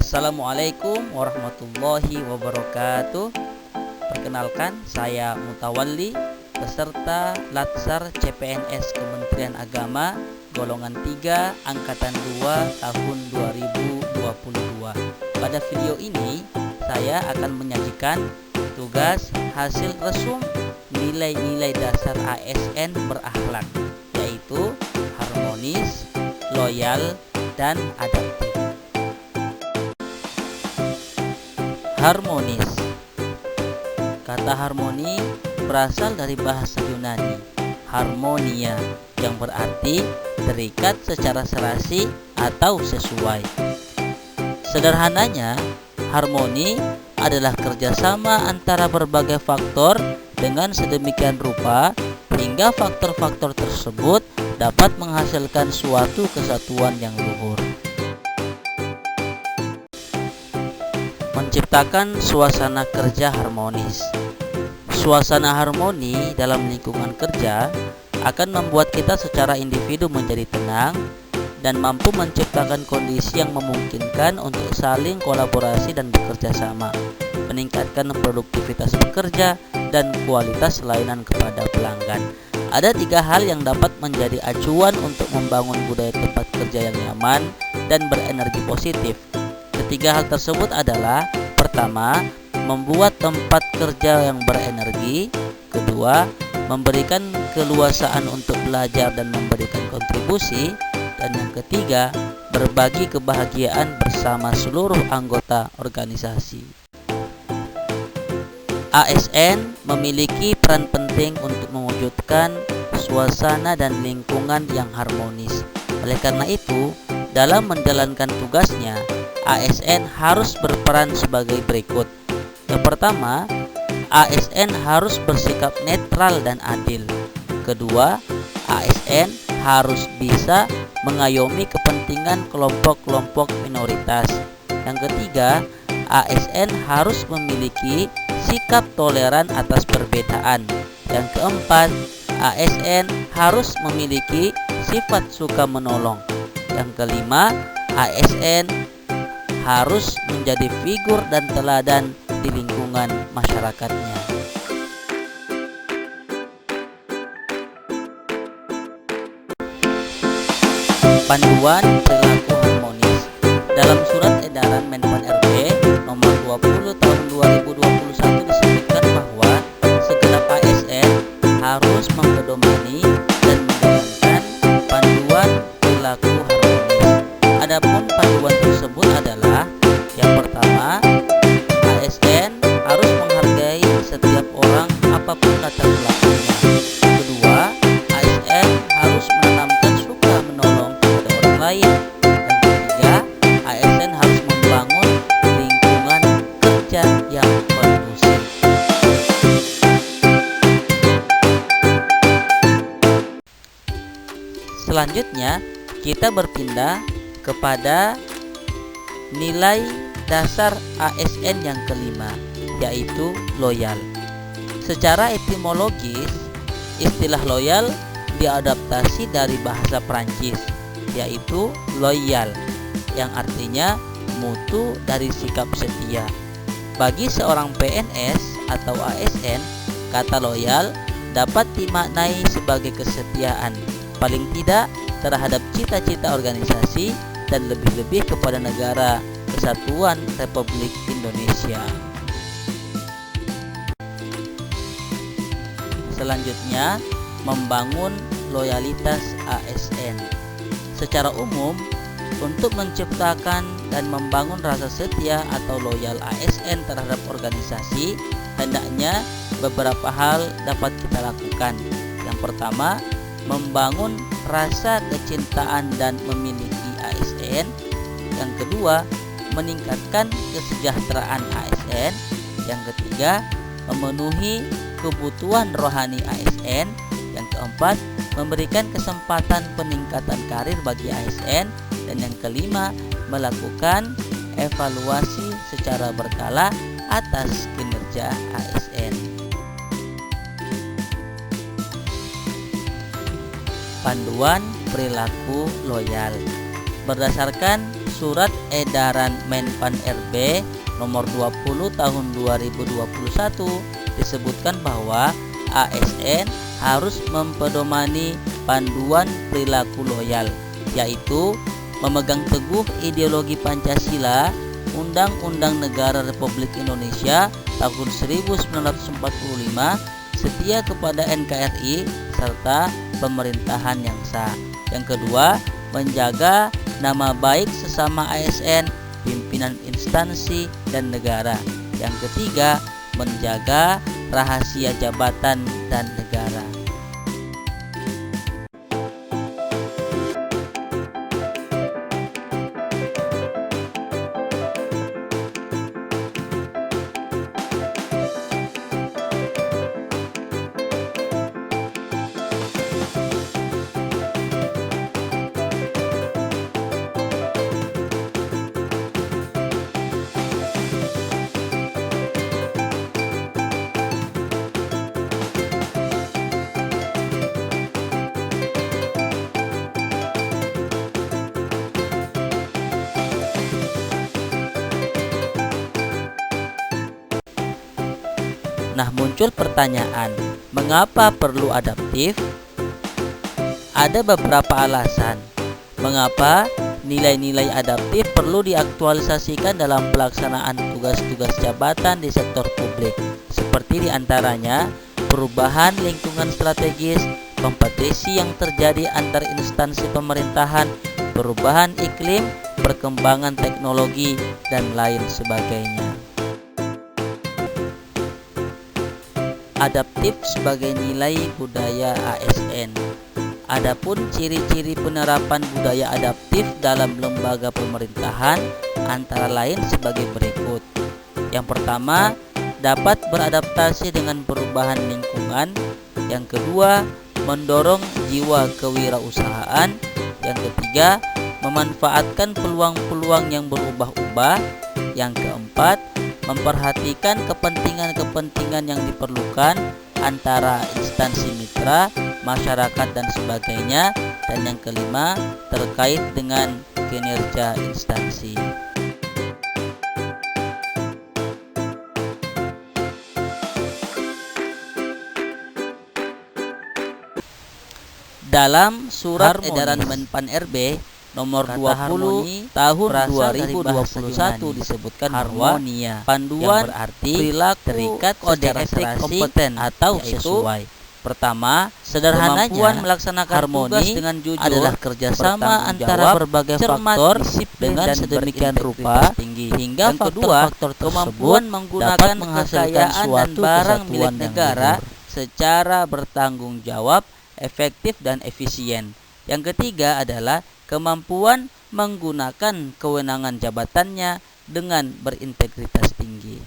Assalamualaikum warahmatullahi wabarakatuh. Perkenalkan, saya Mutawalli, peserta Latsar CPNS Kementerian Agama golongan 3 angkatan 2 tahun 2022. Pada video ini saya akan menyajikan tugas hasil resum nilai-nilai dasar ASN berakhlak, yaitu harmonis, loyal, dan adaptif. Harmonis. Kata harmoni berasal dari bahasa Yunani harmonia, yang berarti terikat secara serasi atau sesuai. Sederhananya, harmoni adalah kerjasama antara berbagai faktor dengan sedemikian rupa hingga faktor-faktor tersebut dapat menghasilkan suatu kesatuan yang luhur. Menciptakan suasana kerja harmonis. Suasana harmoni dalam lingkungan kerja akan membuat kita secara individu menjadi tenang dan mampu menciptakan kondisi yang memungkinkan untuk saling kolaborasi dan bekerja sama, meningkatkan produktivitas bekerja dan kualitas layanan kepada pelanggan. Ada 3 hal yang dapat menjadi acuan untuk membangun budaya tempat kerja yang nyaman dan berenergi positif. Ketiga hal tersebut adalah: pertama, membuat tempat kerja yang berenergi; kedua, memberikan keluasaan untuk belajar dan memberikan kontribusi; dan yang ketiga, berbagi kebahagiaan bersama seluruh anggota organisasi. ASN memiliki peran penting untuk mewujudkan suasana dan lingkungan yang harmonis. Oleh karena itu, dalam menjalankan tugasnya, ASN harus berperan sebagai berikut. Yang pertama, ASN harus bersikap netral dan adil. Kedua, ASN harus bisa mengayomi kepentingan kelompok-kelompok minoritas. Yang ketiga, ASN harus memiliki sikap toleran atas perbedaan. Yang keempat, ASN harus memiliki sifat suka menolong. Yang kelima, ASN harus menjadi figur dan teladan di lingkungan masyarakatnya. Panduan perilaku harmonis. Dalam surat edaran Menpan RB nomor 20 tahun 2021 disebutkan bahwa segenap ASN harus mempedomani dan menjalankan panduan perilaku harmonis. Adapun panduan tersebut adalah: yang pertama, ASN harus menghargai setiap orang apapun latar belakangnya. Kedua, ASN harus menanamkan suka menolong kepada orang lain. Dan ketiga, ASN harus membangun lingkungan kerja yang kondusif. Selanjutnya, kita berpindah kepada nilai dasar ASN yang kelima, yaitu loyal. Secara etimologis, istilah loyal diadaptasi dari bahasa Prancis, yaitu loyal, yang artinya mutu dari sikap setia. Bagi seorang PNS atau ASN, kata loyal dapat dimaknai sebagai kesetiaan, paling tidak terhadap cita-cita organisasi dan lebih-lebih kepada negara Kesatuan Republik Indonesia. Selanjutnya, membangun loyalitas ASN. Secara umum, untuk menciptakan dan membangun rasa setia atau loyal ASN terhadap organisasi, hendaknya beberapa hal dapat kita lakukan. Yang pertama, membangun rasa kecintaan dan memiliki ASN. Yang kedua, meningkatkan kesejahteraan ASN. Yang ketiga, memenuhi kebutuhan rohani ASN. Yang keempat, memberikan kesempatan peningkatan karir bagi ASN. Dan yang kelima, melakukan evaluasi secara berkala atas kinerja ASN. Panduan perilaku loyal. Berdasarkan Surat Edaran Menpan RB nomor 20 tahun 2021 disebutkan bahwa ASN harus mempedomani panduan perilaku loyal, yaitu memegang teguh ideologi Pancasila, Undang-Undang Negara Republik Indonesia tahun 1945, setia kepada NKRI, serta pemerintahan yang sah. Yang kedua, menjaga nama baik sesama ASN, pimpinan instansi, dan negara. Yang ketiga, menjaga rahasia jabatan dan negara. Nah, muncul pertanyaan, mengapa perlu adaptif? Ada beberapa alasan mengapa nilai-nilai adaptif perlu diaktualisasikan dalam pelaksanaan tugas-tugas jabatan di sektor publik, seperti diantaranya perubahan lingkungan strategis, kompetisi yang terjadi antar instansi pemerintahan, perubahan iklim, perkembangan teknologi, dan lain sebagainya. Adaptif sebagai nilai budaya ASN. Adapun ciri-ciri penerapan budaya adaptif dalam lembaga pemerintahan antara lain sebagai berikut. Yang pertama, dapat beradaptasi dengan perubahan lingkungan. Yang kedua, mendorong jiwa kewirausahaan. Yang ketiga, memanfaatkan peluang-peluang yang berubah-ubah. Yang keempat, memperhatikan kepentingan-kepentingan yang diperlukan antara instansi mitra, masyarakat, dan sebagainya. Dan yang kelima, terkait dengan kinerja instansi. Dalam Surat Edaran Menpan RB nomor 20 tahun 2021 disebutkan bahwa panduan berarti terikat kode etik kompeten atau sesuai. Pertama, sederhananya melaksanakan tugas dengan jujur adalah kerjasama antara berbagai faktor dengan sedemikian rupa hingga faktor kemampuan menggunakan kekayaan dan barang milik negara secara bertanggung jawab, efektif, dan efisien. Yang ketiga adalah kemampuan menggunakan kewenangan jabatannya dengan berintegritas tinggi.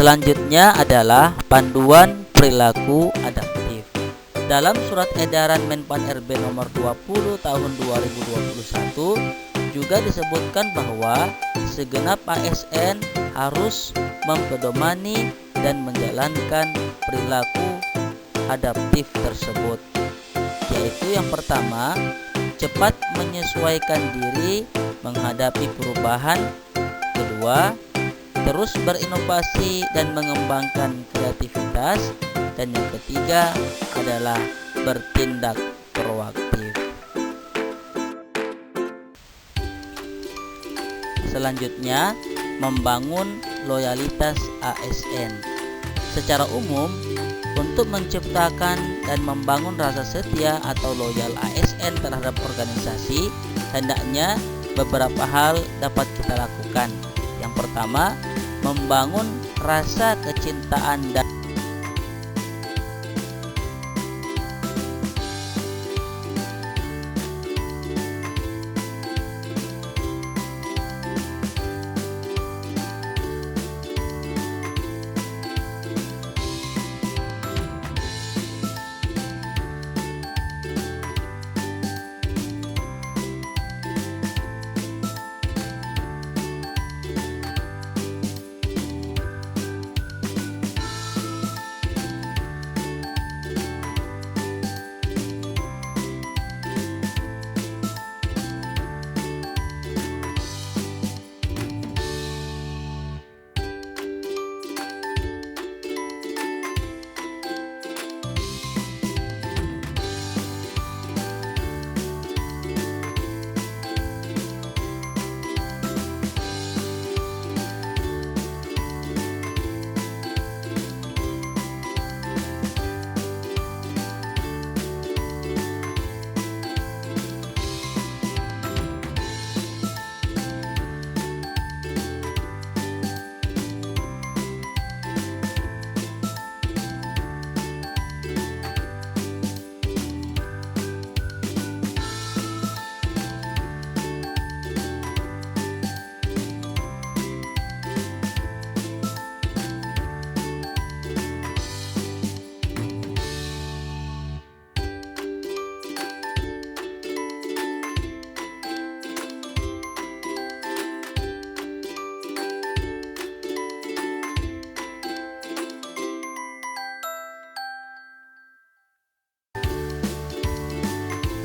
Selanjutnya adalah panduan perilaku adaptif. Dalam surat edaran Menpan RB nomor 20 tahun 2021 juga disebutkan bahwa segenap ASN harus mempedomani dan menjalankan perilaku adaptif tersebut, yaitu yang pertama, cepat menyesuaikan diri menghadapi perubahan. Kedua, terus berinovasi dan mengembangkan kreativitas. Dan yang ketiga adalah bertindak proaktif. Selanjutnya, membangun loyalitas ASN. Secara umum, untuk menciptakan dan membangun rasa setia atau loyal ASN terhadap organisasi, hendaknya beberapa hal dapat kita lakukan. Yang pertama, membangun rasa kecintaan dan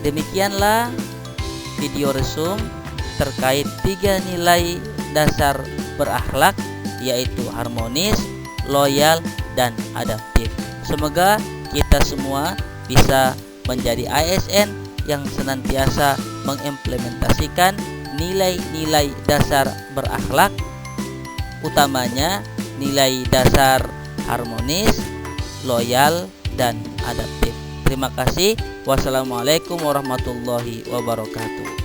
demikianlah video resum terkait 3 nilai dasar berakhlak, yaitu harmonis, loyal, dan adaptif. Semoga kita semua bisa menjadi ASN yang senantiasa mengimplementasikan nilai-nilai dasar berakhlak, utamanya nilai dasar harmonis, loyal, dan adaptif. Terima kasih. Wassalamualaikum warahmatullahi wabarakatuh.